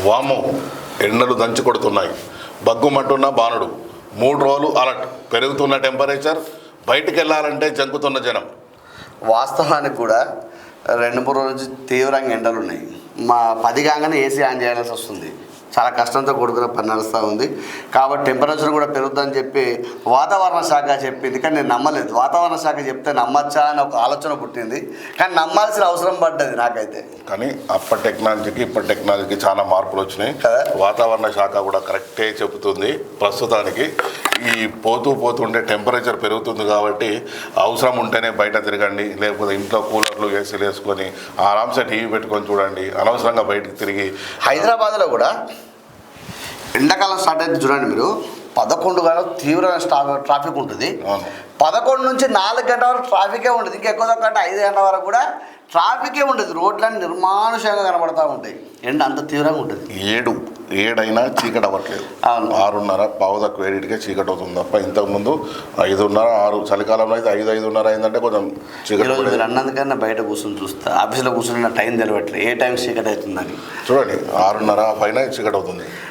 వాము ఎండలు దంచి కొడుతున్నాయి. బగ్గుమంటున్న బాణుడు 3 రోజులు అలర్ట్. పెరుగుతున్న టెంపరేచర్, బయటికి వెళ్ళాలంటే జంకుతున్న జనం. వాస్తవానికి కూడా 2-3 రోజులు నుంచి తీవ్రంగా ఎండలు ఉన్నాయి. 10 కాగానే ఏసీ ఆన్ చేయాల్సి వస్తుంది. చాలా కష్టంతో కూడుకున్న పని నడుస్తూ ఉంది. కాబట్టి టెంపరేచర్ కూడా పెరుగుతుందని చెప్పి వాతావరణ శాఖ చెప్పింది. కానీ నేను నమ్మలేదు. వాతావరణ శాఖ చెప్తే నమ్మచ్చా అని ఒక ఆలోచన పుట్టింది. కానీ నమ్మాల్సిన అవసరం పడ్డది నాకైతే. కానీ అప్పటి టెక్నాలజీకి ఇప్పటి టెక్నాలజీకి చాలా మార్పులు వచ్చినాయి కదా. వాతావరణ శాఖ కూడా కరెక్టే చెబుతుంది. ప్రస్తుతానికి ఈ పోతుండే టెంపరేచర్ పెరుగుతుంది కాబట్టి అవసరం ఉంటేనే బయట తిరగండి, లేకపోతే ఇంట్లో కూలర్లు ఏసీలు వేసుకొని ఆరామ్సే టీవీ పెట్టుకొని చూడండి. అనవసరంగా బయటకు తిరిగి హైదరాబాద్లో కూడా ఎండాకాలం స్టార్ట్ అయితే చూడండి మీరు, 11 గంటలు తీవ్రమైన ట్రాఫిక్ ఉంటుంది. 11 నుంచి 4 గంటల వరకు ట్రాఫికే ఉంటుంది. ఇంకా ఎక్కువ తక్కువ అంటే 5 గంటల వరకు కూడా ట్రాఫికే ఉంటుంది. రోడ్లన్నీ నిర్మానుషంగా కనబడతా ఉంటాయి. ఎండ అంత తీవ్రంగా ఉంటుంది. 7 చీకటి అవ్వట్లేదు. 6:30 పావుదకు 7కే చీకటి అవుతుంది తప్ప ఇంతకుముందు 5:30, 6 చలికాలంలో అయితే 5:30 అయిందంటే కొంచెం చీకటి. మీరు అన్నందుకన్నా బయట కూర్చొని చూస్తా, ఆఫీస్లో కూర్చొని టైం తెలియట్లేదు ఏ టైం చీకటి అవుతుందని. చూడండి 6:30 పైన చీకటి అవుతుంది.